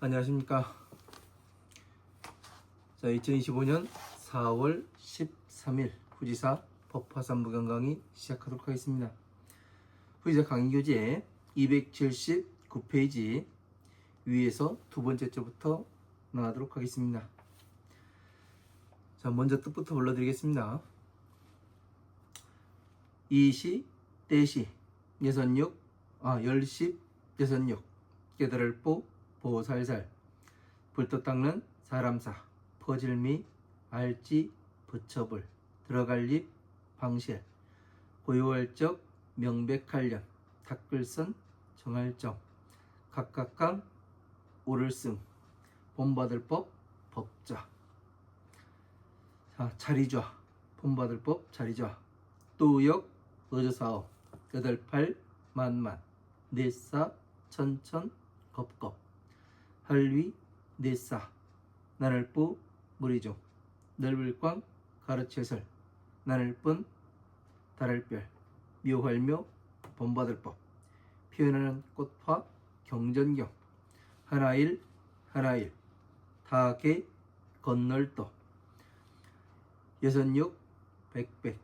안녕하십니까. 자, 2025년 4월 13일 후지사 법화산부 강의 시작하도록 하겠습니다. 후지사 강의교재 279페이지 위에서 두 번째 줄부터 나가도록 하겠습니다. 자, 먼저 뜻부터 불러드리겠습니다. 이시, 때시, 예선육, 열십, 예선육, 깨달을보, 보살살, 불도 닦는 사람사, 퍼질미, 알지, 부처불, 들어갈립, 방실, 고요할적, 명백할련, 닦을선, 정할정, 각각강, 오를승, 본받을법, 법좌. 자, 자리좌, 본받을법, 자리좌, 또역, 어조사업, 여덟팔, 만만, 넷사, 천천, 겁겁, 할위, 넷사, 나늘뿌, 무리종, 넓을광, 가르치설, 나늘뿐, 달알별, 묘활묘, 본받을법, 표현하는 꽃화, 경전경, 하나일, 하나일, 다계, 건널도, 여선육, 백백,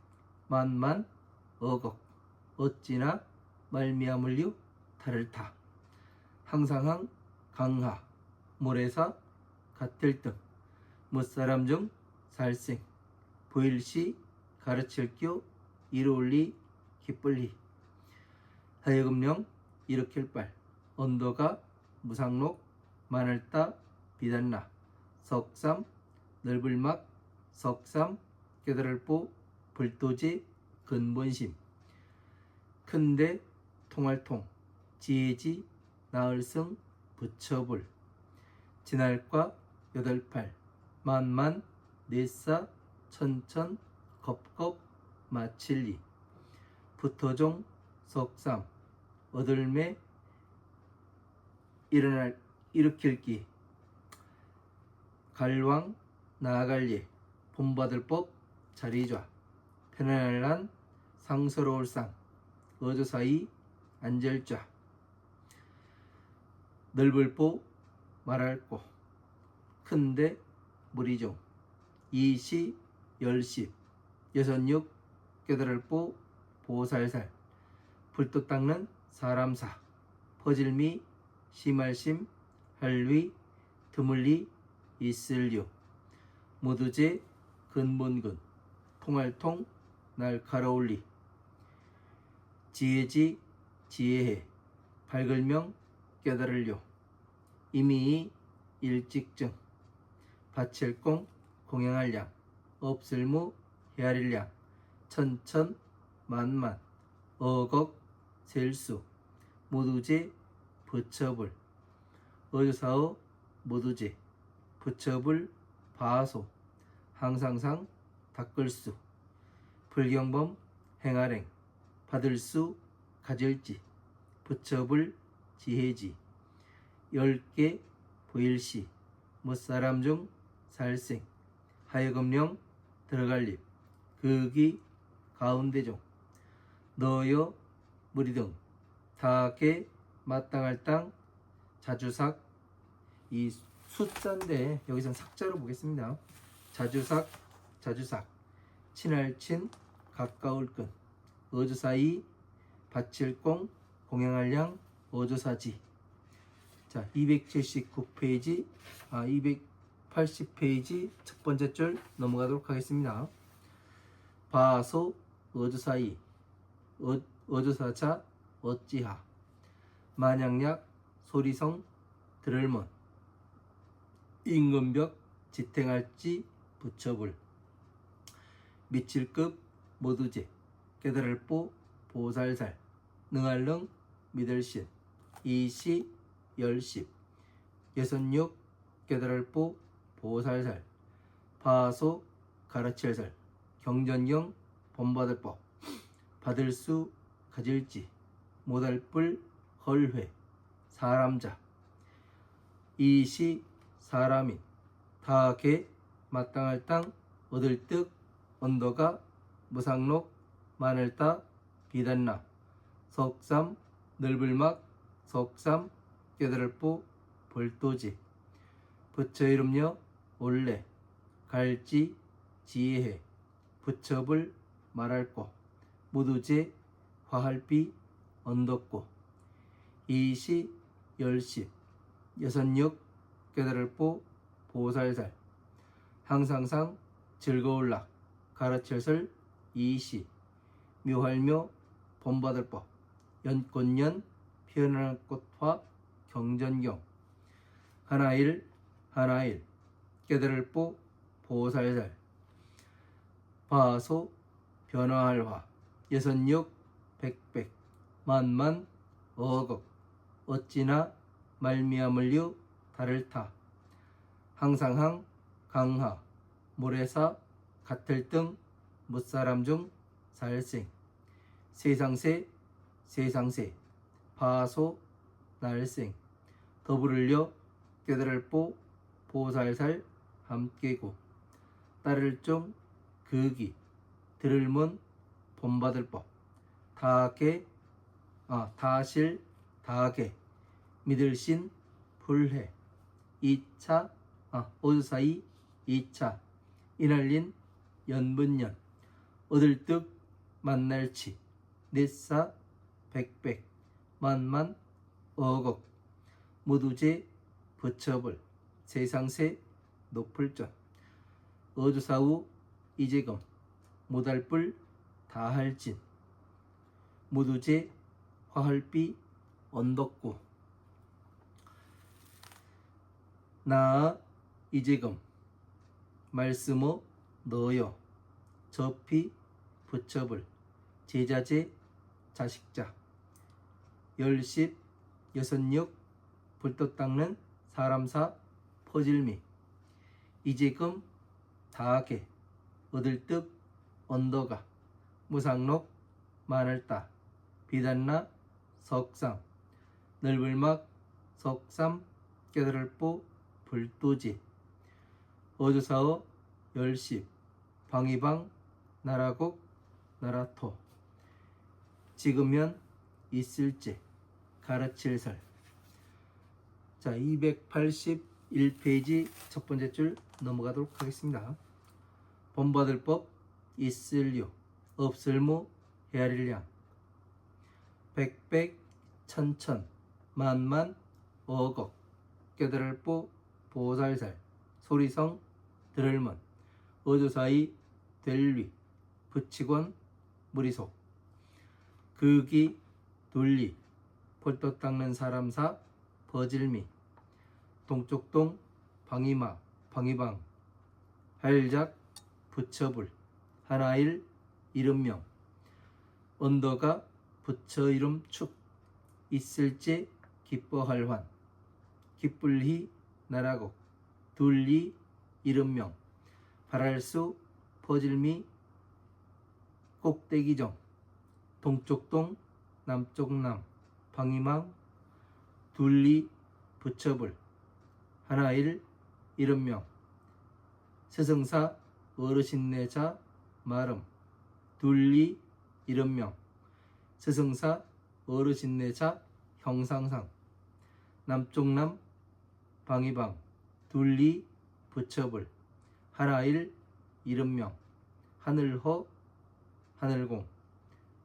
만만, 어곡, 어찌나, 말미암을류, 달을타, 항상항, 강하, 모래사, 같을 등, 무사람 중 살생, 보일시, 가르칠교, 이로울리, 기쁠리, 하여금령, 일으킬발, 언도가, 무상록, 마늘따, 비단나, 석삼, 넓을막, 석삼, 깨달을보, 불도지, 근본심, 큰데, 통할통, 지혜지, 나을승, 부처불, 진할과, 여덟팔, 만만, 넷사, 천천, 겁겁, 마칠리, 부터종, 석삼, 어들매, 일으킬기, 갈왕, 나아갈리, 본받을법, 자리좌, 편안한, 상서로울 상, 어조사이, 안절좌, 넓을보, 말할고, 큰데, 무리종, 이시, 열십, 여선육, 깨달을보, 보살살, 불도 닦는 사람사, 퍼질미, 심할심, 할위, 드물리, 있을류, 모두제, 근본근, 통할통, 날카로울리, 지혜지, 지혜해, 발글명, 깨달을려, 이미, 일직증, 바칠공, 공양할량, 없을무, 헤아릴량, 천천, 만만, 어곡, 셀수, 모두제, 부처불, 어조사어, 모두제, 부처불, 바소, 항상상, 닦을수, 불경범, 행할행, 받을수, 가질지, 부처불, 지혜지, 10개, 보일시, 무사람 중 살생, 하여금령, 들어갈립, 극이, 가운데종, 너여, 무리등, 다계, 마땅할 땅, 자주삭, 이 숫자인데 여기서는 삭자로 보겠습니다. 자주삭, 자주삭, 친할친, 가까울 끈, 어조사이, 바칠공, 공양할량, 어조사지. 자, 279페이지, 280페이지 첫 번째 줄 넘어가도록 하겠습니다. 바소, 어조사이, 어조사자, 어찌하, 만양약, 소리성, 들을문, 임금벽, 지탱할지, 부처불, 미칠급, 모두제, 깨달을보, 보살살, 능할릉, 미들신, 이시, 열십, 여선육, 깨달을보, 보살살, 바소, 가르칠살, 경전경, 본받을법, 받을수, 가질지, 못할불, 헐회, 사람자, 이시, 사람인, 다계, 마땅할 땅, 얻을 득, 언도가, 무상록, 마늘따, 비단나, 석삼, 넓을막, 석삼, 깨달을보, 벌도지, 부처 이름여 올래 갈지 지혜해 부처불 말할꼬 무두제 화할비 언덕고 이시 열십 여선육 깨달을보 보살살 항상상 즐거울락 가르칠설 이시 묘할묘 본받을법 연꽃년 피어날 꽃화 경전경 하나일 하나일 깨달을보 보살살 바소 변화할화 여선육 백백 만만 어걱 어찌나 말미암을유 달을타 항상항 강하 모래사 같을등 못사람 중 살생 세상세 세상세 바소 날생 더불을려 깨달을보 보살살 함께고 따를 좀 극이 들을문 본받을법 다계 다실 다계 믿을신 불해 2차 오주사이 2차 이날린 연분년 얻을득 만날치 넷사 백백 만만 어걱 무두제 부처불 세상세 높을전 어주사우 이재금 모달불 다할진 무두제 화할비 언덕고 나 이재금 말씀어 너여 저피 부처불 제자제 자식자 열십 여선육 불떡 닦는 사람사 퍼질미 이재금 다하게 얻을뜻 언더가 무상록 마늘따 비단나 석상 넓을막 석삼 깨달을보 불도지 어주사어 열십 방위방 나라국 나라토 지금면 있을지 가르칠설 자 281페이지 첫 번째 줄 넘어가도록 하겠습니다. 본받을법 있을유 없을무 헤아릴량 백백 천천 만만 어걱 깨달을보 보살살 소리성 들을문 어조사이 될위 부치권 무리속 극이 둘리 폴떡 닦는 사람사 버질미 동쪽동 방이마 방이방 할작 부처불 하나일 이름명 언더가 부처 이름 축 있을지 기뻐할환 기쁠히 나라고 둘리 이름명 발할수 퍼질미 꼭대기정 동쪽동 남쪽남 방이망 둘리 부처불 하나일 이름명 스승사 어르신네자 말음 둘리 이름명 스승사 어르신네자 형상상 남쪽남 방이방 둘리 부처불 하나일 이름명 하늘허 하늘공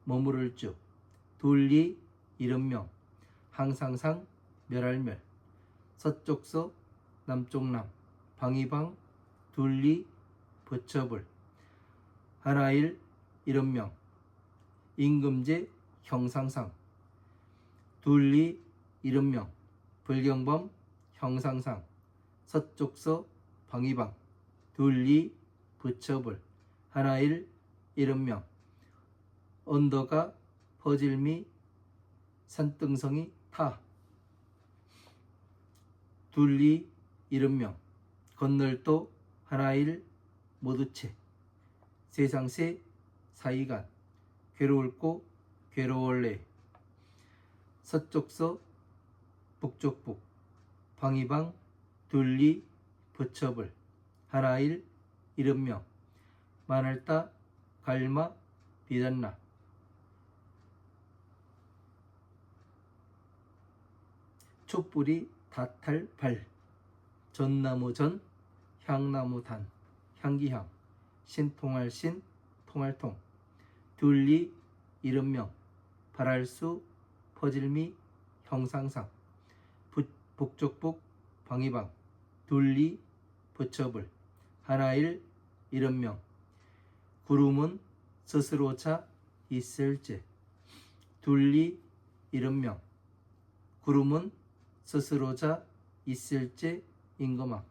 머무를 쭉 둘리 이름명 항상상 멸할멸 서쪽서 남쪽남 방이방 둘리 부처불 하나일 이름명 임금제 형상상 둘리 이름명 불경범 형상상 서쪽서 방이방 둘리 부처불 하나일 이름명 언더가 퍼질미 산등성이 타 둘리 이름명 건널도 하나일 모두체 세상세 사이간 괴로울꼬 괴로울래 서쪽서 북쪽북 방이방 둘리 부처불 하나일 이름명 마늘따 갈마 비단나 촛불이 다탈 발 전나무 전, 향나무 단, 향기향, 신통할 신, 통할통, 둘리, 이름명, 발할수, 퍼질미, 형상상, 북쪽북, 방위방, 둘리, 부처불, 하나일, 이름명, 구름은 스스로차 있을지, 둘리, 이름명, 구름은 스스로자 있을지 임금왕,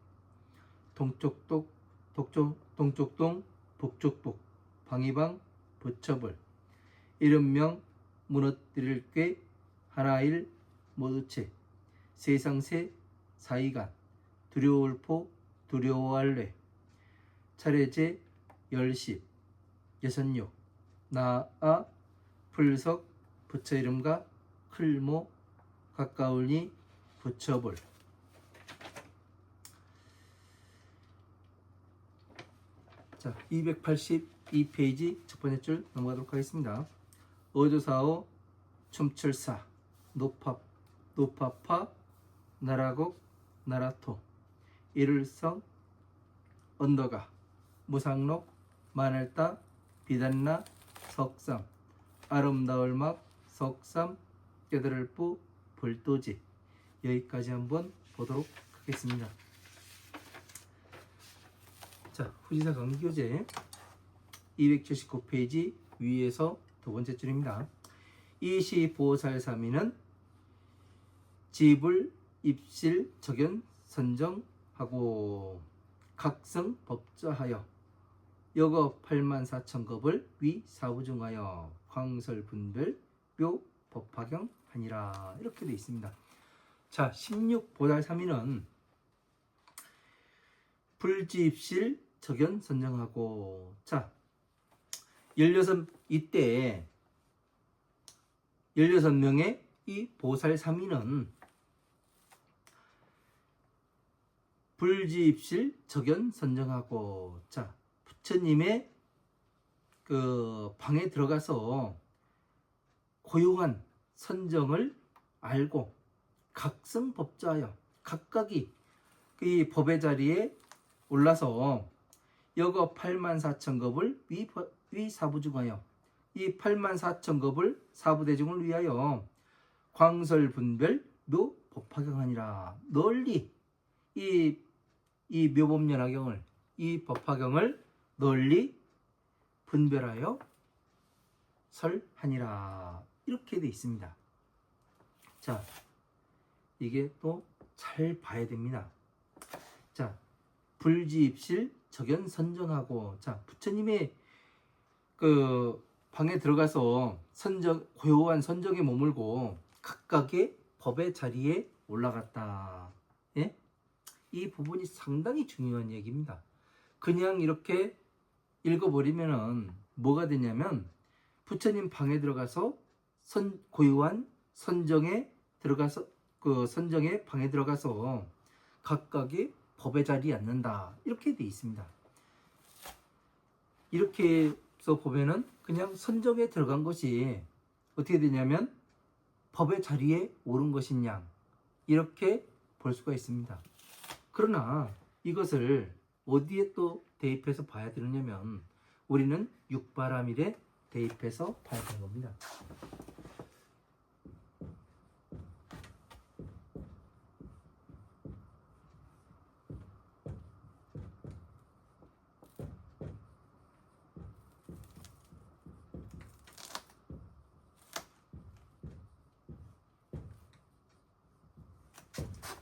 동쪽동 북쪽북 방위방 부처불, 이름명 무너뜨릴 꽤 하나일 모두체, 세상세 사이간, 두려울포 두려워할래, 차례제 열십 여선육, 나아 풀석 부처 이름과 클모 가까우니 부처불. 자, 282페이지 첫 번째 줄 넘어가도록 하겠습니다. 어조사오 춤출사 노파파 나라곡 나라토 일을성 언더가 무상록 마늘따 비단나 석삼 아름다울막 석삼 깨달을뿌 불도지. 여기까지 한번 보도록 하겠습니다. 자, 후지사 강기교재 279페이지 위에서 두 번째 줄입니다. 이시보살사미는 지불 입실 적연 선정하고 각성 법자하여 여거 84,000겁을 위 사부중하여 광설분별 묘 법화경 하니라. 이렇게 되어 있습니다. 자, 16보살사미는 불지입실 적연 선정하고, 자, 16 16명의 이 보살사미는 불지입실 적연 선정하고, 자, 부처님의 그 방에 들어가서 고요한 선정을 알고 각성법자하여 각각이 이 법의 자리에 올라서 여거 84,000겁을 위 사부중하여 이 84,000겁을 사부대중을 위하여 광설분별 묘 법화경하니라. 널리 이 묘법연화경을 이 법화경을 널리 분별하여 설하니라. 이렇게 되어 있습니다. 자, 이게 또 잘 봐야 됩니다. 자, 불지입실 적연 선정하고, 자, 부처님의 그 방에 들어가서 고요한 선정에 머물고 각각의 법의 자리에 올라갔다. 예? 이 부분이 상당히 중요한 얘기입니다. 그냥 이렇게 읽어버리면은 뭐가 되냐면 부처님 방에 들어가서 고요한 선정에 들어가서 그 선정의 방에 들어가서 각각의 법의 자리에 앉는다. 이렇게 돼 있습니다. 이렇게 해서 보면은 그냥 선정에 들어간 것이 어떻게 되냐면 법의 자리에 오른 것이냐, 이렇게 볼 수가 있습니다. 그러나 이것을 어디에 또 대입해서 봐야 되느냐면 우리는 육바라밀에 대입해서 봐야 되는 겁니다.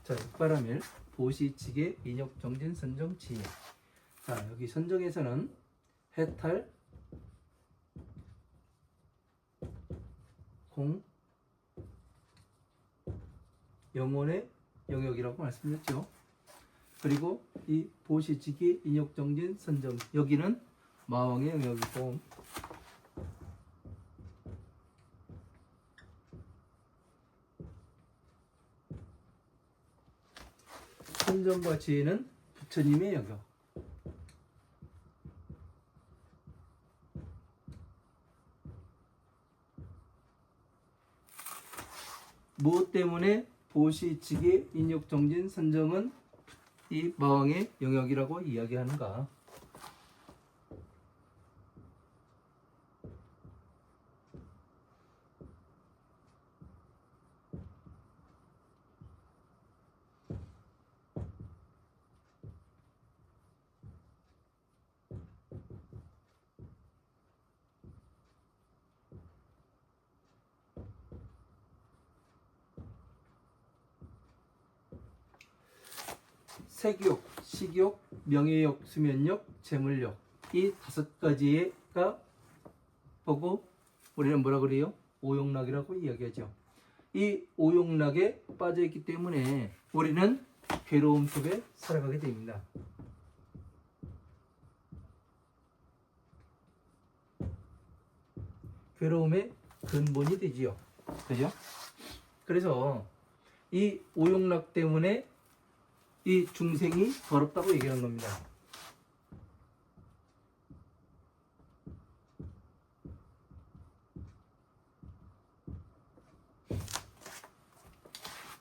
자, 육바라밀 보시치계 인욕 정진 선정 지혜. 자, 여기 선정에서는 해탈 공 영혼의 영역이라고 말씀드렸죠. 그리고 이 보시치계 인욕 정진 선정, 여기는 마왕의 영역이고, 선정과 지혜는 부처님의 영역. 무엇 때문에 보시치계 인욕정진 선정은 이 마왕의 영역이라고 이야기하는가? 색욕, 식욕, 명예욕, 수면욕, 재물욕, 이 5가지가 보고 우리는 뭐라 그래요? 오욕락이라고 이야기하죠. 이 오욕락에 빠져있기 때문에 우리는 괴로움 속에 살아가게 됩니다. 괴로움의 근본이 되지요. 그죠? 그래서 이 오욕락 때문에 이 중생이 더럽다고 얘기하는 겁니다.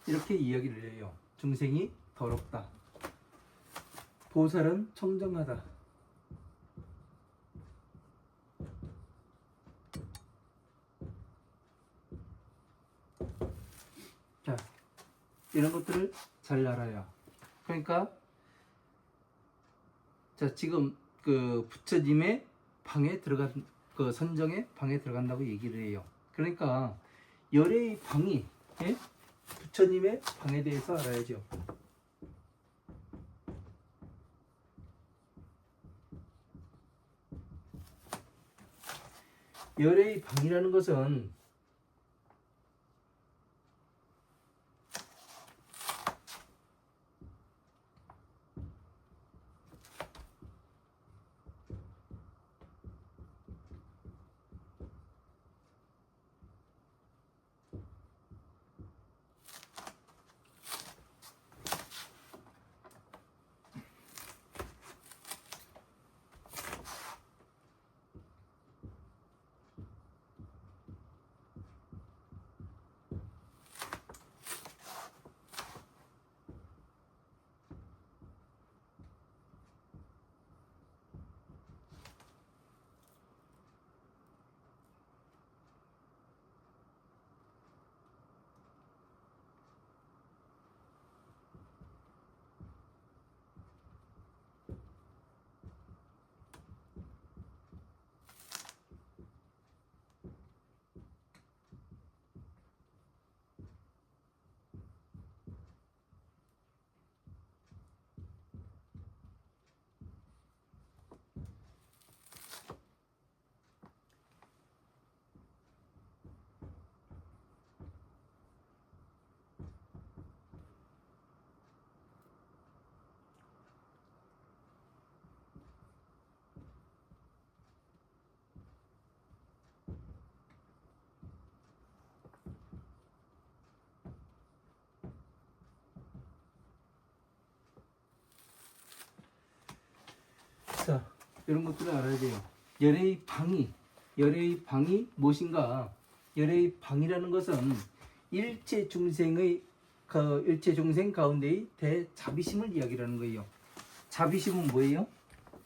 이렇게 이야기를 해요. 중생이 더럽다. 보살은 청정하다. 자, 이런 것들을 잘 알아요. 그러니까 자, 지금 그 부처님의 방에 들어간 그 선정의 방에 들어간다고 얘기를 해요. 그러니까 열애의 방이, 예? 부처님의 방에 대해서 알아야죠. 열애의 방이라는 것은 자, 이런 것들을 알아야 돼요. 열애의 방이 무엇인가? 열애의 방이라는 것은 일체 중생 가운데의 대자비심을 이야기하는 거예요. 자비심은 뭐예요?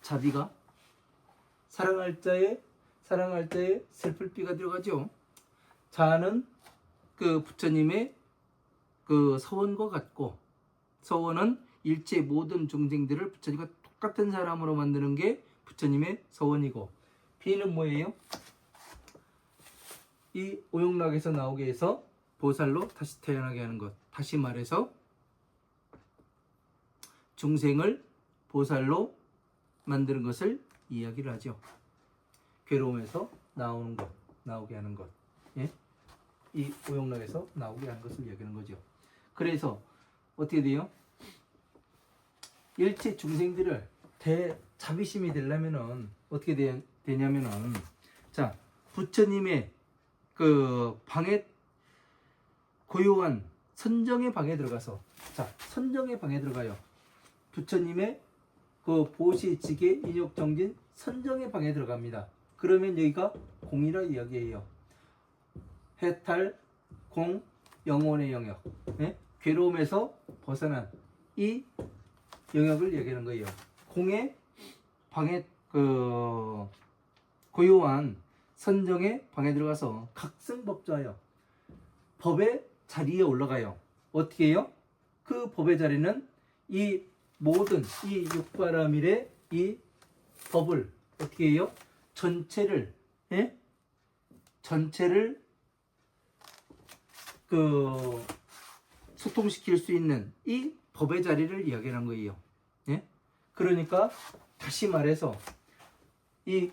자비가 사랑할 자의 슬플 비가 들어가죠. 자는 그 부처님의 그 서원과 같고, 서원은 일체 모든 중생들을 부처님과 똑같은 사람으로 만드는 게 부처님의 서원이고, 비는 뭐예요? 이 오욕락에서 나오게 해서 보살로 다시 태어나게 하는 것. 다시 말해서 중생을 보살로 만드는 것을 이야기를 하죠. 괴로움에서 나오게 하는 것. 예? 이 오욕락에서 나오게 하는 것을 이야기하는 거죠. 그래서 어떻게 돼요? 일체 중생들을 대자비심이 되려면은 어떻게 되냐면은, 자, 부처님의 그 방에 고요한 선정의 방에 들어가서, 자, 선정의 방에 들어가요. 부처님의 그 보시지계 인욕정진 선정의 방에 들어갑니다. 그러면 여기가 공이라 이야기해요. 해탈, 공, 영혼의 영역, 네? 괴로움에서 벗어난 이 영역을 얘기하는 거예요. 공의 방해 고요한 선정의 방에 들어가서 각성법조하여 법의 자리에 올라가요. 어떻게 해요? 그 법의 자리는 이 모든 이 육바라밀의 이 법을 어떻게 해요? 전체를 소통시킬 수 있는 이 법의 자리를 이야기하는 거예요. 그러니까 다시 말해서 이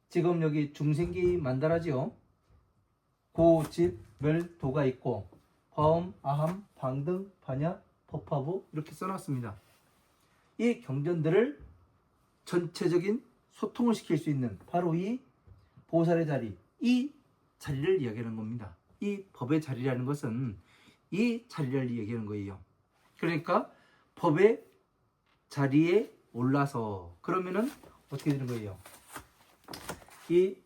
지금 여기 중생기 만다라지요. 고, 집, 멸, 도가 있고 화엄, 아함, 방등, 반야, 법화부 이렇게 써놨습니다. 이 경전들을 전체적인 소통을 시킬 수 있는 바로 이 보살의 자리, 이 자리를 이야기하는 겁니다. 이 법의 자리라는 것은 이 자리를 이야기하는 거예요. 그러니까 법의 자리에 올라서 그러면은 어떻게 되는 거예요? 이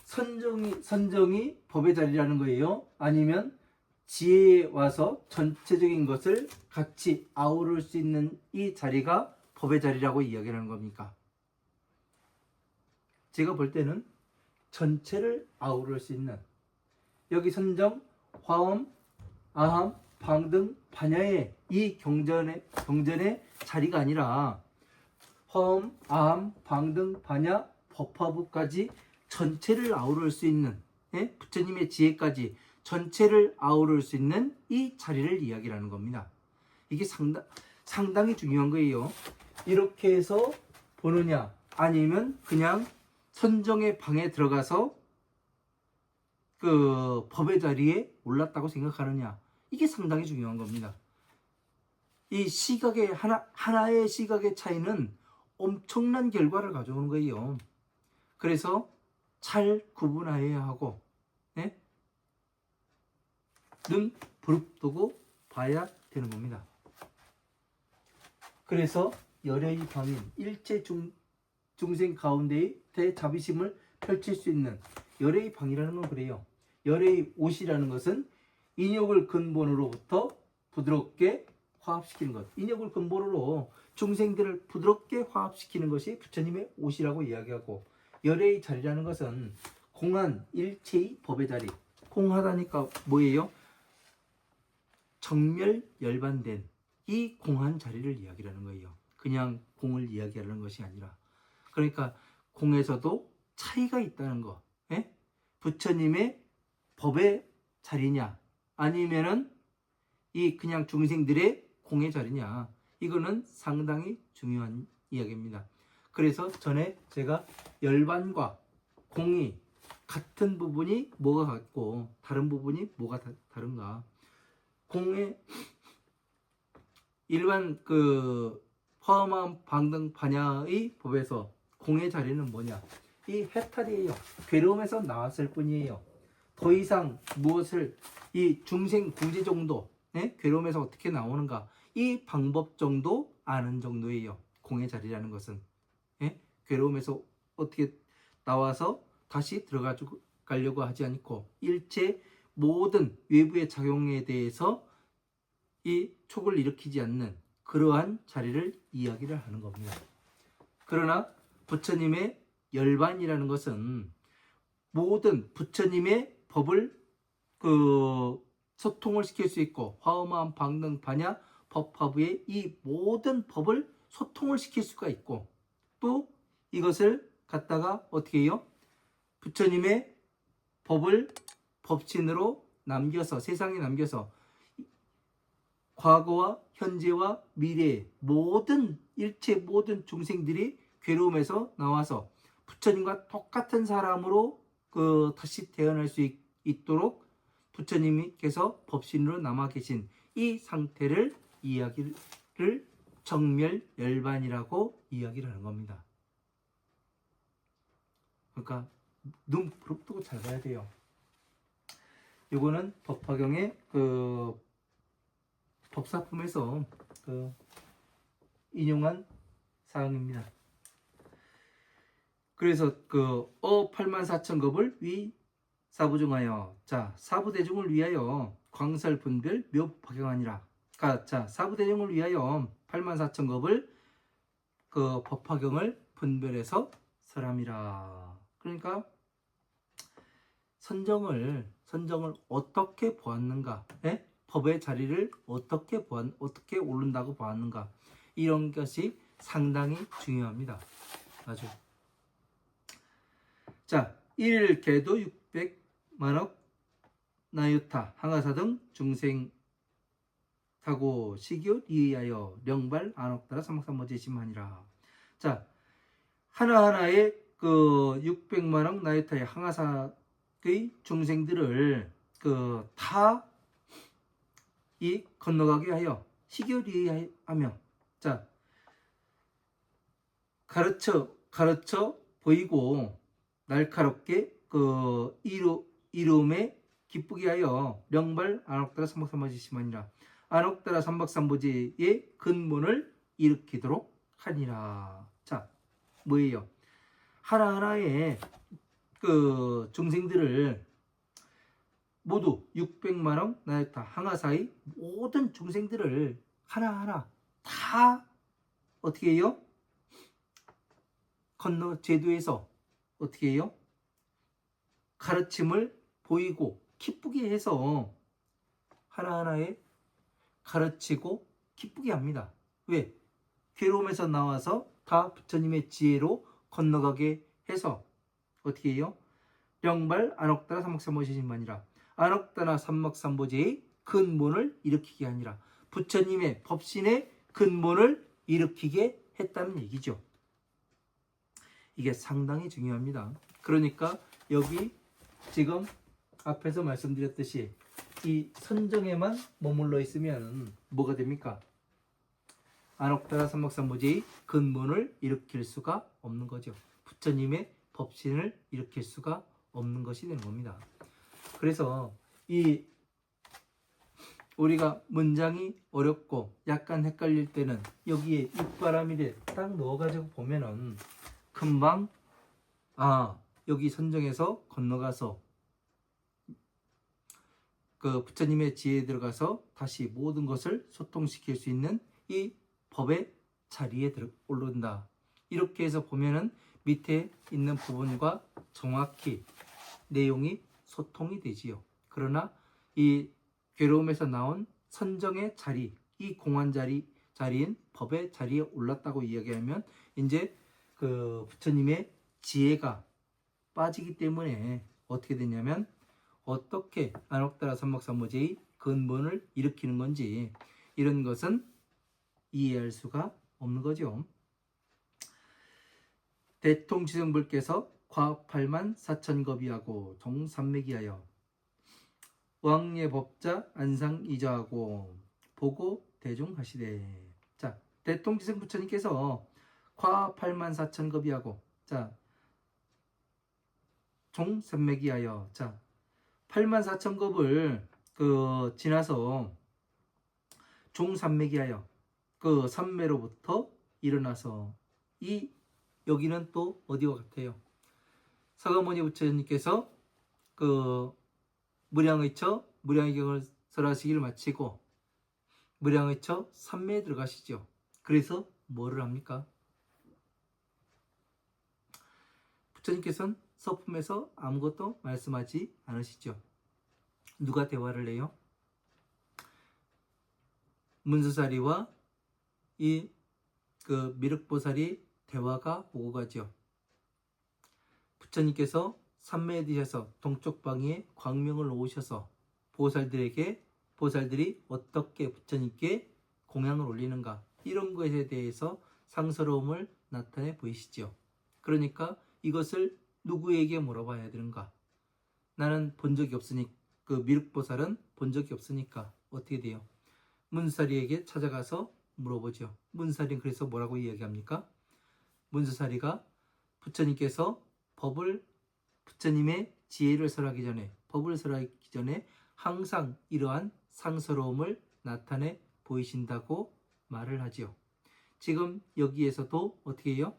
선정이 법의 자리라는 거예요? 아니면 지혜에 와서 전체적인 것을 같이 아우를 수 있는 이 자리가 법의 자리라고 이야기하는 겁니까? 제가 볼 때는 전체를 아우를 수 있는 여기 선정, 화엄, 아함, 방등, 반야의 이 경전의 자리가 아니라 화엄, 아함, 방등, 반야, 법화부까지 전체를 아우를 수 있는 부처님의 지혜까지 전체를 아우를 수 있는 이 자리를 이야기하는 겁니다. 이게 상당히 중요한 거예요. 이렇게 해서 보느냐 아니면 그냥 선정의 방에 들어가서 그 법의 자리에 올랐다고 생각하느냐, 이게 상당히 중요한 겁니다. 이 시각의 하나의 시각의 차이는 엄청난 결과를 가져오는 거예요. 그래서 잘 구분해야 하고 눈 부릅뜨고 봐야 되는 겁니다. 그래서 열의 방인 일체 중생 가운데의 대자비심을 펼칠 수 있는 열의 방이라는 건 그래요. 열의 옷이라는 것은 인욕을 근본으로부터 부드럽게 화합시키는 것. 인욕을 근본으로 중생들을 부드럽게 화합시키는 것이 부처님의 옷이라고 이야기하고, 열의 자리라는 것은 공한 일체의 법의 자리. 공하다니까 뭐예요? 정멸 열반된 이 공한 자리를 이야기하는 거예요. 그냥 공을 이야기하는 것이 아니라. 그러니까 공에서도 차이가 있다는 거. 부처님의 법의 자리냐 아니면은 이 그냥 중생들의 공의 자리냐, 이거는 상당히 중요한 이야기입니다. 그래서 전에 제가 열반과 공이 같은 부분이 뭐가 같고 다른 부분이 뭐가 다른가, 공의 일반 화엄, 방등, 반야의 법에서 공의 자리는 뭐냐, 이 해탈이에요. 괴로움에서 나왔을 뿐이에요. 더 이상 무엇을 이 중생 구제 정도, 괴로움에서 어떻게 나오는가, 이 방법 정도 아는 정도예요. 공의 자리라는 것은 괴로움에서 어떻게 나와서 다시 들어가려고 하지 않고 일체 모든 외부의 작용에 대해서 이 촉을 일으키지 않는 그러한 자리를 이야기를 하는 겁니다. 그러나 부처님의 열반이라는 것은 모든 부처님의 법을 소통을 시킬 수 있고, 화엄, 방등, 반야, 법화부의 이 모든 법을 소통을 시킬 수가 있고, 또 이것을 갖다가 어떻게 해요? 부처님의 법을 법신으로 남겨서, 세상에 남겨서 과거와 현재와 미래의 일체 모든 중생들이 괴로움에서 나와서 부처님과 똑같은 사람으로 다시 태어날 수 있도록 부처님께서 법신으로 남아 계신 이 상태를 이야기를 정멸 열반이라고 이야기를 하는 겁니다. 그러니까 눈 부릅뜨고 잘 봐야 돼요. 요거는 법화경의 법사품에서 인용한 사항입니다. 그래서 84,000급을 위 사부중하여, 자 사부대중을 위하여 광설분별 묘법화경하니라. 자, 사부대령을 위하여 84,000겁을 그 법화경을 분별해서 설함이라. 그러니까 선정을 어떻게 보았는가, 예? 법의 자리를 어떻게 오른다고 보았는가, 이런 것이 상당히 중요합니다. 아주. 자, 1일 개도 600만억 나유타 항아사 등 중생 사고 시기옷 이하여 령발 안옥따라 삼박삼보제 심하니라. 자, 하나하나의 그 600만억 나유타의 항아사의 중생들을 그 다 이 건너가게 하여 시기옷 이하하며, 자, 가르쳐 보이고 날카롭게 그 이름에 기쁘게 하여 령발 안옥따라 삼박삼보제 심하니라. 안옥따라 삼박삼보제의 근본을 일으키도록 하니라. 자, 뭐예요? 하나하나의 그 중생들을 모두 600만억 나유타 항아사의 모든 중생들을 하나하나 다 어떻게 해요? 건너 제도에서 어떻게 해요? 가르침을 보이고 기쁘게 해서 하나하나에 가르치고 기쁘게 합니다. 왜? 괴로움에서 나와서 다 부처님의 지혜로 건너가게 해서 어떻게 해요? 령발 안옥따라 삼박삼보제 심하니라. 안옥따라 삼박삼보제의 근본을 일으키게 하니라. 부처님의 법신의 근본을 일으키게 했다는 얘기죠. 이게 상당히 중요합니다. 그러니까 여기 지금 앞에서 말씀드렸듯이 이 선정에만 머물러 있으면 뭐가 됩니까? 안옥따라 삼박삼보제의 근본을 일으킬 수가 없는 거죠. 부처님의 법신을 일으킬 수가 없는 것이 되는 겁니다. 그래서 이 우리가 문장이 어렵고 약간 헷갈릴 때는 여기에 입바람이를 딱 넣어가지고 보면은 금방 여기 선정에서 건너가서 그 부처님의 지혜에 들어가서 다시 모든 것을 소통시킬 수 있는 이 법의 자리에 오른다. 이렇게 해서 보면은 밑에 있는 부분과 정확히 내용이 소통이 되지요. 그러나 이 괴로움에서 나온 선정의 자리, 이 공안 자리인 법의 자리에 올랐다고 이야기하면 이제 그 부처님의 지혜가 빠지기 때문에 어떻게 되냐면 어떻게 안옥따라 삼박삼보제의 근본을 일으키는 건지 이런 것은 이해할 수가 없는 거죠. 대통지성불께서 과 84,000겁이하고 종삼매기하여 왕예법자 안상이저하고 보고 대종하시되. 자, 대통지성 부처님께서 과 84,000겁이하고 자 종삼매기하여, 자 84,000겁을 그 지나서 종삼매기하여 그 삼매로부터 일어나서 이 여기는 또 어디와 같아요? 서가모니 부처님께서 그 무량의경을 설하시기를 마치고 무량의처 삼매에 들어가시죠. 그래서 뭐를 합니까? 부처님께서는 서품에서 아무것도 말씀하지 않으시죠. 누가 대화를 해요? 문수사리와 이 그 미륵보살이 대화가 오고 가죠. 부처님께서 삼매에 드셔서 동쪽 방위에 광명을 놓으셔서 보살들이 어떻게 부처님께 공양을 올리는가, 이런 것에 대해서 상서로움을 나타내 보이시죠. 그러니까 이것을 누구에게 물어봐야 되는가? 나는 본 적이 없으니까, 그 미륵보살은 본 적이 없으니까 어떻게 돼요? 문수사리에게 찾아가서 물어보죠. 문수사리는 그래서 뭐라고 이야기합니까? 문수사리가 부처님께서 부처님의 지혜를 설하기 전에, 법을 설하기 전에 항상 이러한 상서로움을 나타내 보이신다고 말을 하지요. 지금 여기에서도 어떻게 해요?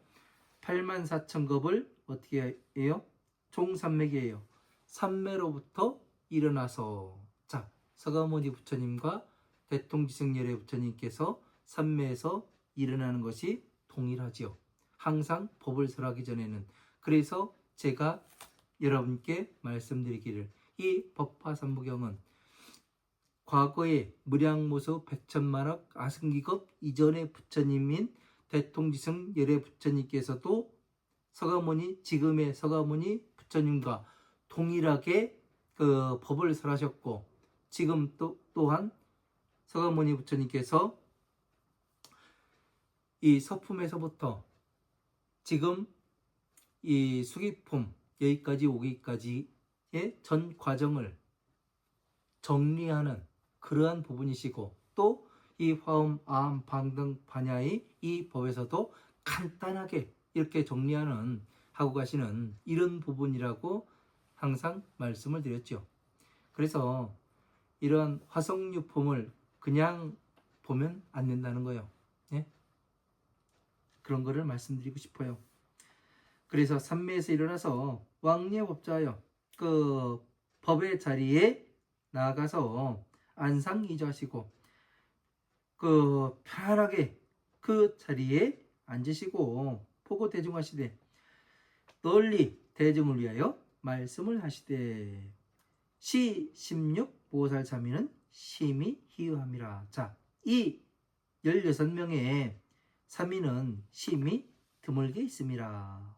84,000겁을 어떻게 해요? 종삼매기예요. 삼매로부터 일어나서, 자, 서가모니 부처님과 대통지승열의 부처님께서 삼매에서 일어나는 것이 동일하지요. 항상 법을 설하기 전에는. 그래서 제가 여러분께 말씀드리기를, 이 법화삼부경은 과거에 무량무수 백천만억 아승기급 이전의 부처님인 대통지승 열의 부처님께서도 서가모니, 지금의 서가모니 부처님과 동일하게 그 법을 설하셨고, 지금 또한 서가모니 부처님께서 이 서품에서부터 지금 이 수기품 여기까지 오기까지의 전 과정을 정리하는 그러한 부분이시고, 또 이 화엄, 아함, 방등, 반야의 이 법에서도 간단하게 이렇게 정리하는 하고 가시는 이런 부분이라고 항상 말씀을 드렸죠. 그래서 이런 화성유품을 그냥 보면 안 된다는 거예요. 예? 그런 거를 말씀드리고 싶어요. 그래서 삼매에서 일어나서 왕예법자여 그 법의 자리에 나아가서 안상이주하시고 그 편하게 그 자리에 앉으시고 포고 대중하시되 널리 대중을 위하여 말씀을 하시되 시 16 보살삼위는 심히 희유함이라. 자, 이 16명의 삼위는 심히 드물게 있음이라.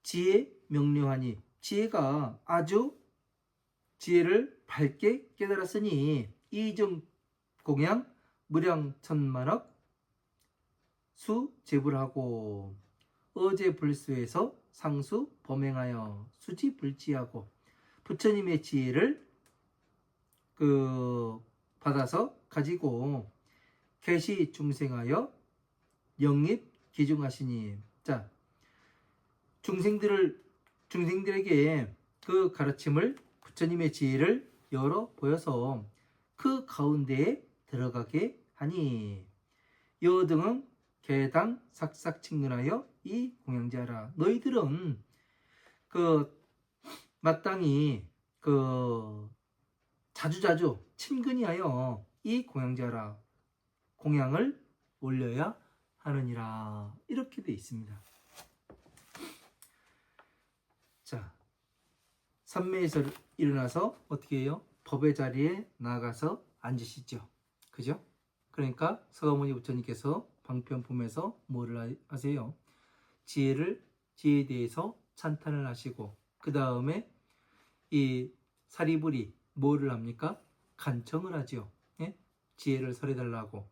지혜 명료하니, 지혜가 아주 지혜를 밝게 깨달았으니 이중 공양 무량 천만억 수 제불하고 어제 불수에서 상수 범행하여 수지 불지하고 부처님의 지혜를 받아서 가지고 개시 중생하여 영입 기중하시니. 자, 중생들에게 그 가르침을 부처님의 지혜를 열어 보여서 그 가운데에 들어가게 하니 여등은 개당 삭삭 친근하여 이 공양자라. 너희들은 마땅히 자주자주 친근히 하여 이 공양자라 공양을 올려야 하느니라. 이렇게 되어 있습니다. 자, 삼매에서 일어나서 어떻게 해요? 법의 자리에 나가서 앉으시죠. 그죠? 그러니까 서가모니 부처님께서 방편품에서 뭐를 하세요? 지혜에 대해서 찬탄을 하시고, 그 다음에 이 사리불이 뭐를 합니까? 간청을 하죠. 예? 지혜를 설해달라고.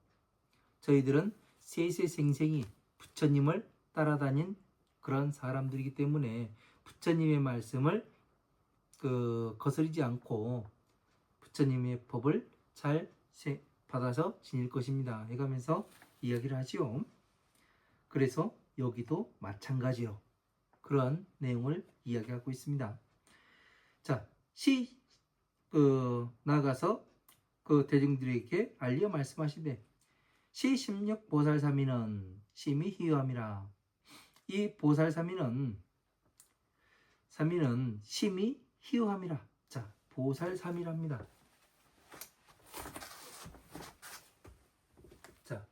저희들은 세세생생히 부처님을 따라다닌 그런 사람들이기 때문에 부처님의 말씀을 거스르지 않고 부처님의 법을 잘 받아서 지닐 것입니다 해가면서 이야기를 하지요. 그래서 여기도 마찬가지로 그러한 내용을 이야기하고 있습니다. 자, 나가서 그 대중들에게 알려 말씀하시되 시 16 보살삼위는 심히 희유함이라. 이 보살삼위는 심히 희유함이라. 자, 보살삼위랍니다. 자,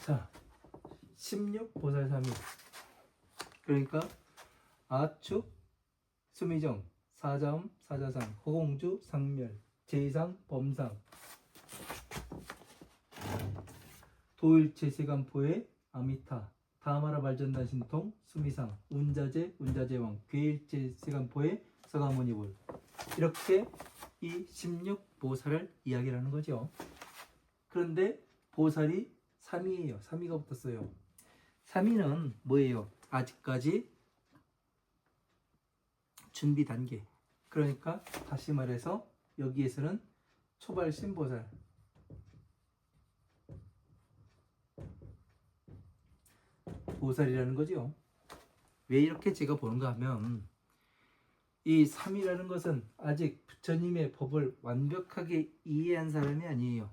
자, 16보살삼위. 그러니까 아축, 수미정, 사자음, 사자상, 허공주, 상멸, 제상, 범상, 도일체 세간포의 아미타, 다마라 발전단 신통, 수미상, 운자제, 운자제왕, 괴일체 세간포의 서가모니불. 이렇게 이 16보살을 이야기를 하는 거죠. 그런데 보살이 3위예요. 3위가 붙었어요. 3위는 뭐예요? 아직까지 준비 단계. 그러니까 다시 말해서 여기에서는 초발신보살, 보살이라는 거죠. 왜 이렇게 제가 보는가 하면 이 3이라는 것은 아직 부처님의 법을 완벽하게 이해한 사람이 아니에요.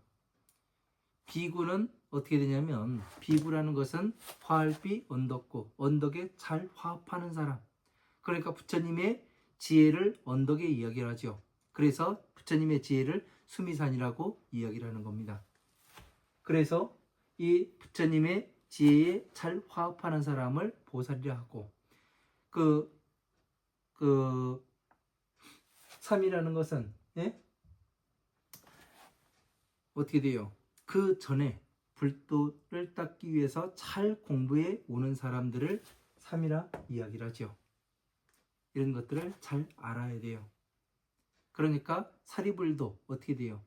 비구는 어떻게 되냐면 비구라는 것은 화할비 언덕구, 언덕에 잘 화합하는 사람. 그러니까 부처님의 지혜를 언덕에 이야기를 하죠. 그래서 부처님의 지혜를 수미산이라고 이야기를 하는 겁니다. 그래서 이 부처님의 지혜에 잘 화합하는 사람을 보살이라 하고 그 3이라는 것은 어떻게 돼요? 그 전에 불도를 닦기 위해서 잘 공부해 오는 사람들을 3이라 이야기를 하죠. 이런 것들을 잘 알아야 돼요. 그러니까 사리불도 어떻게 돼요?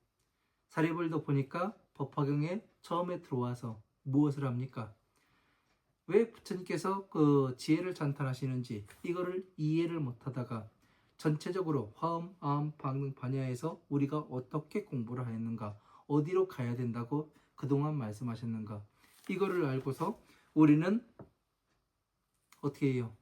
사리불도 보니까 법화경에 처음에 들어와서 무엇을 합니까? 왜 부처님께서 그 지혜를 찬탄하시는지 이거를 이해를 못하다가 전체적으로 화엄, 아엄, 방등, 반야에서 우리가 어떻게 공부를 하였는가, 어디로 가야 된다고 그동안 말씀하셨는가, 이거를 알고서 우리는 어떻게 해요?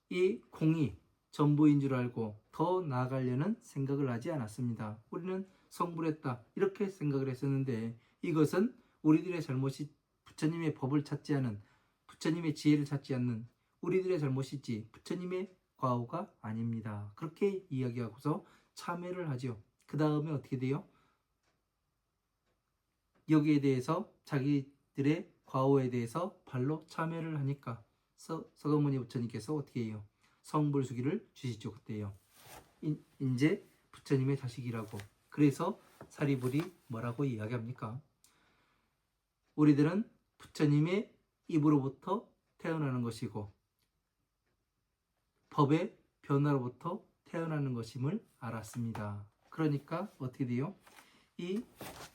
이 공이 전부인 줄 알고 더 나아가려는 생각을 하지 않았습니다. 우리는 성불했다 이렇게 생각을 했었는데 이것은 우리들의 잘못이 부처님의 법을 찾지 않은, 부처님의 지혜를 찾지 않는 우리들의 잘못이지 부처님의 과오가 아닙니다. 그렇게 이야기하고서 참회를 하죠. 그 다음에 어떻게 돼요? 여기에 대해서 자기들의 과오에 대해서 발로 참회를 하니까 서가모니 부처님께서 어떻게 해요? 성불수기를 주시죠. 그때요. 이제 부처님의 자식이라고. 그래서 사리불이 뭐라고 이야기합니까? 우리들은 부처님의 입으로부터 태어나는 것이고 법의 변화로부터 태어나는 것임을 알았습니다. 그러니까 어떻게 돼요? 이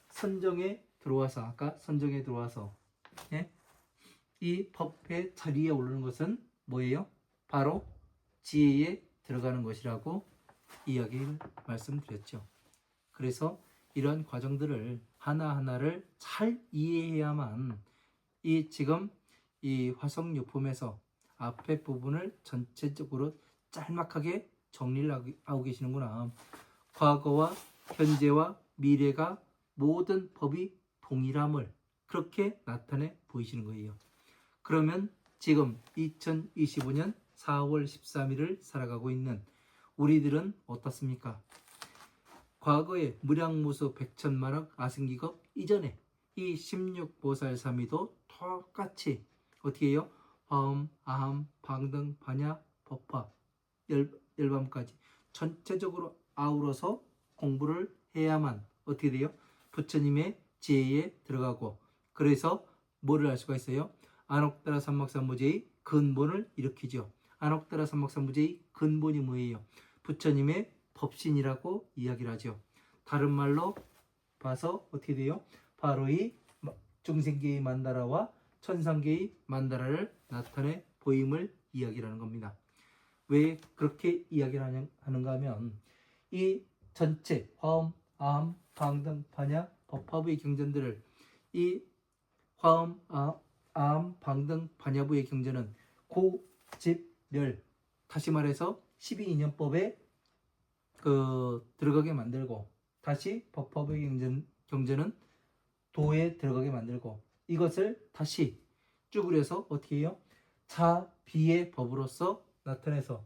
선정에 들어와서, 아까 선정에 들어와서 이 법의 자리에 오르는 것은 뭐예요? 바로 지혜에 들어가는 것이라고 이야기를 말씀드렸죠. 그래서 이런 과정들을 하나하나를 잘 이해해야만 이 지금 이 화성유품에서 앞에 부분을 전체적으로 짤막하게 정리를 하고 계시는구나. 과거와 현재와 미래가 모든 법이 동일함을 그렇게 나타내 보이시는 거예요. 그러면 지금 2025년 4월 13일을 살아가고 있는 우리들은 어떻습니까? 과거에 무량무수 백천만억 아승기겁 이전에 이 16보살삼위도 똑같이 어떻게 해요? 화엄, 아함, 방등, 반야, 법화, 열밤까지 전체적으로 아우러서 공부를 해야만 어떻게 돼요? 부처님의 지혜에 들어가고, 그래서 뭐를 알 수가 있어요? 안옥다라 삼막삼무제의 근본을 일으키죠. 안옥다라 삼막삼무제의 근본이 뭐예요? 부처님의 법신이라고 이야기를 하죠. 다른 말로 봐서 어떻게 돼요? 바로 이 중생계의 만다라와 천상계의 만다라를 나타내 보임을 이야기하는 겁니다. 왜 그렇게 이야기를 하는가 하면 이 전체 화엄, 아함, 방등, 반야, 법화부의 경전들을 이 화엄, 아함, 방등, 반야부의 경전은 고집멸, 다시 말해서 12인연법에 들어가게 만들고, 다시 법화부의 경전은 도에 들어가게 만들고, 이것을 다시 쭈그려서 어떻게 해요? 자비의 법으로서 나타내서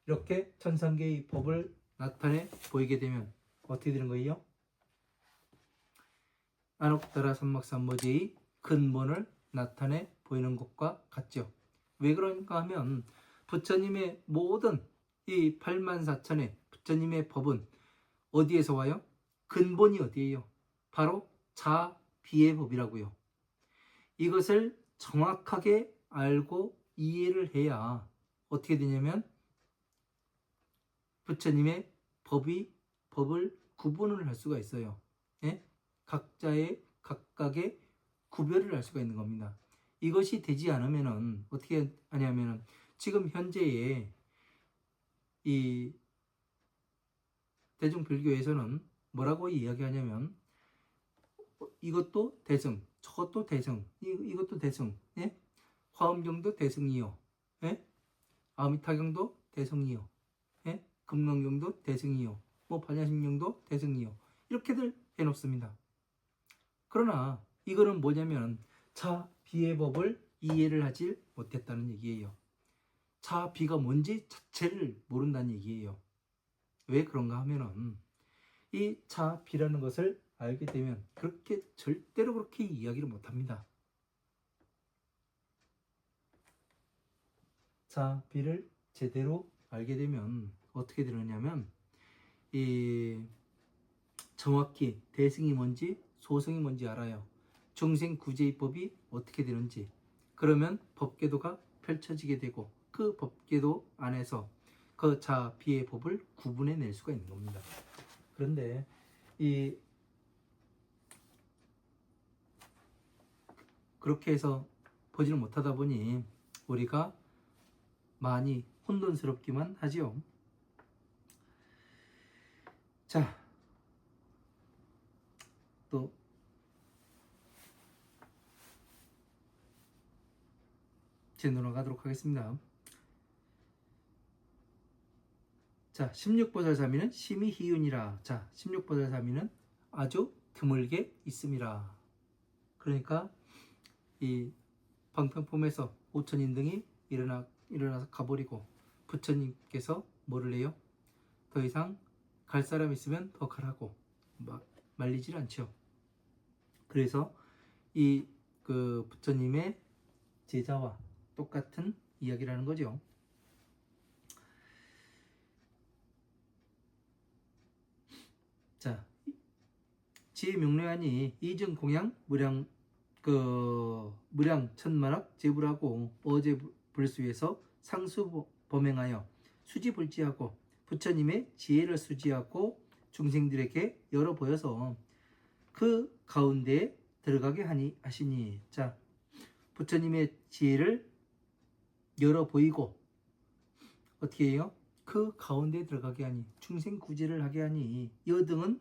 이렇게 천상계의 법을 나타내 보이게 되면 어떻게 되는 거예요? 안옥다라 삼막삼모제의 근본을 나타내 보이는 것과 같죠. 왜 그런가 하면 부처님의 모든 이 84,000의 부처님의 법은 어디에서 와요? 근본이 어디예요? 바로 자비의 법이라고요. 이것을 정확하게 알고 이해를 해야 어떻게 되냐면 부처님의 법을 구분을 할 수가 있어요. 각각의 구별을 할 수가 있는 겁니다. 이것이 되지 않으면은 어떻게 하냐면은 지금 현재의 이 대중불교에서는 뭐라고 이야기하냐면 이것도 대승, 저것도 대승, 이것도 대승, 화엄경도 대승이요. 예? 아미타경도 대승이요. 예? 금강경도 대승이요. 뭐 반야심경도 대승이요. 이렇게들 해놓습니다. 그러나 이거는 뭐냐면 자, 비의 법을 이해를 하지 못했다는 얘기예요. 자, 비가 뭔지 자체를 모른다는 얘기예요. 왜 그런가 하면은 이 자, 비라는 것을 알게 되면 그렇게 절대로 그렇게 이야기를 못합니다. 자, 비를 제대로 알게 되면 어떻게 되느냐면 이 정확히 대승이 뭔지 소승이 뭔지 알아요. 중생구제입법이 어떻게 되는지. 그러면 법계도가 펼쳐지게 되고 그 법계도 안에서 그 자, 비의 법을 구분해 낼 수가 있는 겁니다. 그런데 그렇게 해서 보지를 못하다 보니 우리가 많이 혼돈스럽기만 하지요. 자, 또 제노로 가도록 하겠습니다. 자, 16보살사미는 심히 희윤이라. 자, 16보살사미는 아주 드물게 있음이라. 그러니까 이 방편폼에서 오천인등이 일어나서 가버리고 부처님께서 뭐를 해요? 더 이상 갈 사람 있으면 더 가라고 말리질 않죠. 그래서 이 그 부처님의 제자와 똑같은 이야기라는 거죠. 자, 지명례하니 이정 공양 무량 천만학 제불하고 어제 불수에서 상수 범행하여 수지 불지하고 부처님의 지혜를 수지하고 중생들에게 열어 보여서 그 가운데에 들어가게 하시니. 자, 부처님의 지혜를 열어 보이고 어떻게 해요? 그 가운데에 들어가게 하니 중생 구제를 하게 하니 여등은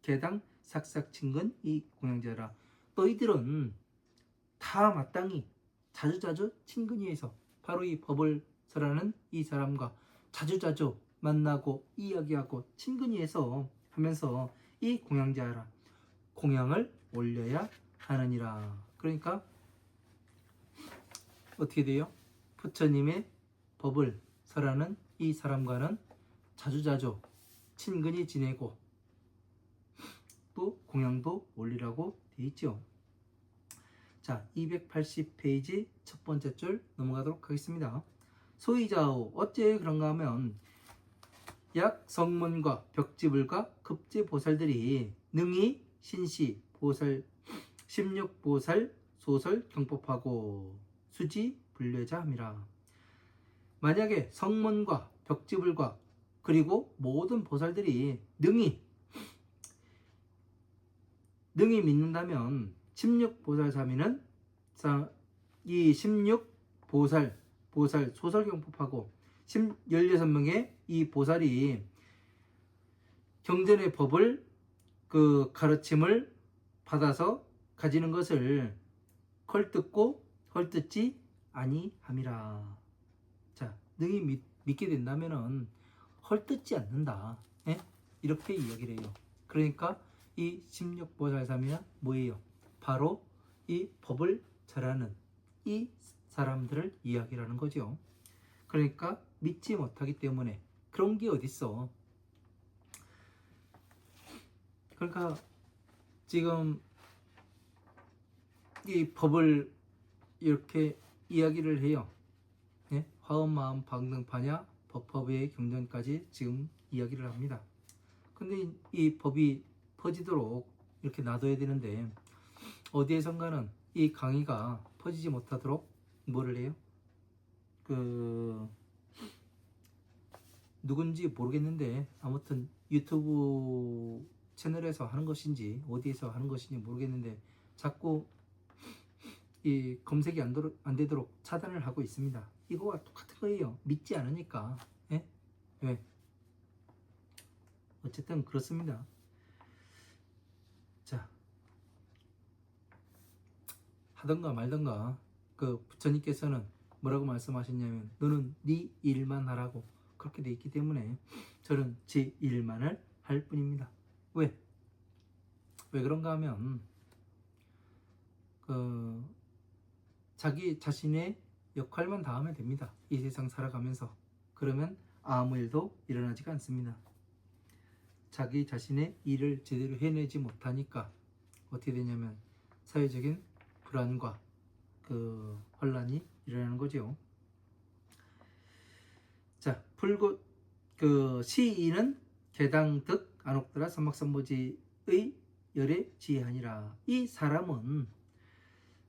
개당 삭삭 친근 이 공양자라. 너희들은 다 마땅히 자주자주 친근히해서 바로 이 법을 설하는 이 사람과 자주자주 만나고 이야기하고 친근히해서 하면서 이 공양자라 공양을 올려야 하느니라. 그러니까 어떻게 돼요? 부처님의 법을 설하는 이 사람과는 자주자주 친근히 지내고 또 공양도 올리라고 되어 있죠. 자, 280페이지 첫 번째 줄 넘어가도록 하겠습니다. 소이자오 어째 그런가 하면 약 성문과 벽지불과 급제보살들이 능히 신시 보살 16보살 소설 경법하고 수지 불례자 함이라. 만약에 성문과 벽지불과 그리고 모든 보살들이 능히 믿는다면 16보살사미는 이 16보살 소설 경법하고 16명의 이 보살이 경전의 법을 그 가르침을 받아서 가지는 것을 헐뜯고 헐뜯지 아니함이라. 자, 능히 믿게 된다면은 헐뜯지 않는다. 예? 이렇게 이야기를 해요. 그러니까 이 16보살사미는 뭐예요? 바로 이 법을 잘하는 이 사람들을 이야기하는 거죠. 그러니까 믿지 못하기 때문에 그런 게 어딨어. 그러니까 지금 이 법을 이렇게 이야기를 해요. 예? 화엄마음 방등파냐 법법의 경전까지 지금 이야기를 합니다. 근데 이 법이 퍼지도록 이렇게 놔둬야 되는데 어디에선가는 이 강의가 퍼지지 못하도록 뭐를 해요? 누군지 모르겠는데 아무튼 유튜브 채널에서 하는 것인지 어디에서 하는 것인지 모르겠는데 자꾸 이 검색이 안 되도록 차단을 하고 있습니다. 이거와 똑같은 거예요. 믿지 않으니까. 예? 왜? 어쨌든 그렇습니다. 자, 하던가 말던가 그 부처님께서는 뭐라고 말씀하셨냐면 너는 네 일만 하라고 그렇게 돼 있기 때문에 저는 제 일만을 할 뿐입니다. 왜? 왜 그런가 하면 그 자기 자신의 역할만 다 하면 됩니다. 이 세상 살아가면서. 그러면 아무 일도 일어나지가 않습니다. 자기 자신의 일을 제대로 해내지 못하니까 어떻게 되냐면 사회적인 불안과 그 혼란이 일어나는 거죠. 자, 불고 그 시인은 개당득 안옥더라 삼막삼보지의 열에 지하니라. 이 사람은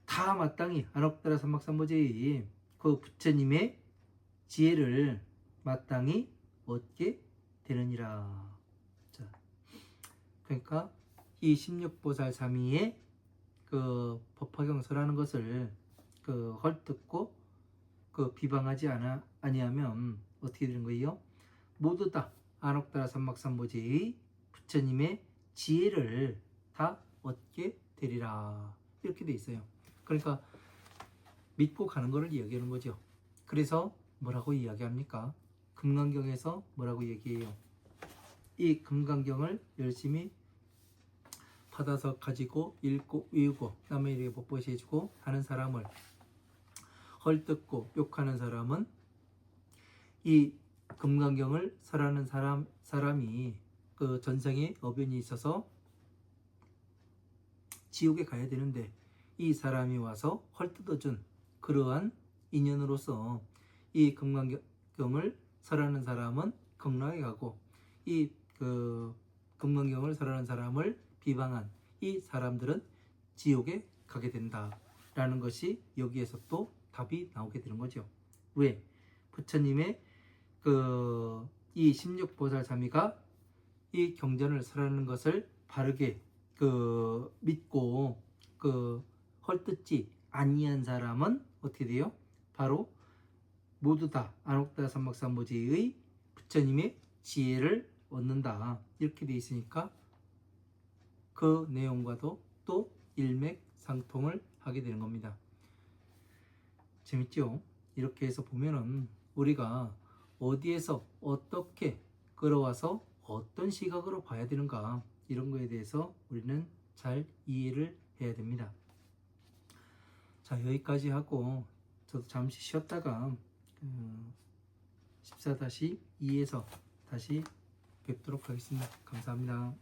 다 마땅히 안옥더라 삼막삼보지의 그 부처님의 지혜를 마땅히 얻게 되느니라. 자, 그러니까 이 16보살 삼위의 그 법화경서라는 것을 그 헐뜯고 그 비방하지 아니하면 어떻게 되는 거예요? 모두 다 안옥더라 삼막삼보지의 부처님의 지혜를 다 얻게 되리라. 이렇게 돼 있어요. 그러니까 믿고 가는 것을 이야기하는 거죠. 그래서 뭐라고 이야기합니까? 금강경에서 뭐라고 얘기해요? 이 금강경을 열심히 받아서 가지고 읽고 외우고 남에게 복보시해주고 하는 사람을 헐뜯고 욕하는 사람은 이 금강경을 설하는 사람이 그 전생에 어변이 있어서 지옥에 가야 되는데 이 사람이 와서 헐뜯어준 그러한 인연으로서 이 금강경을 설하는 사람은 극락에 가고 이 그 금강경을 설하는 사람을 비방한 이 사람들은 지옥에 가게 된다라는 것이 여기에서 또 답이 나오게 되는 거죠. 왜? 부처님의 그 이 16보살 자미가 이 경전을 설하는 것을 바르게 그 믿고 그 헐뜯지 아니한 사람은 어떻게 돼요? 바로 모두 다 안옥더라 삼막삼보지의 부처님의 지혜를 얻는다. 이렇게 돼 있으니까 그 내용과도 또 일맥상통을 하게 되는 겁니다. 재밌죠? 이렇게 해서 보면은 우리가 어디에서 어떻게 끌어와서 어떤 시각으로 봐야 되는가 이런 거에 대해서 우리는 잘 이해를 해야 됩니다. 자, 여기까지 하고 저도 잠시 쉬었다가 14-2에서 다시 뵙도록 하겠습니다. 감사합니다.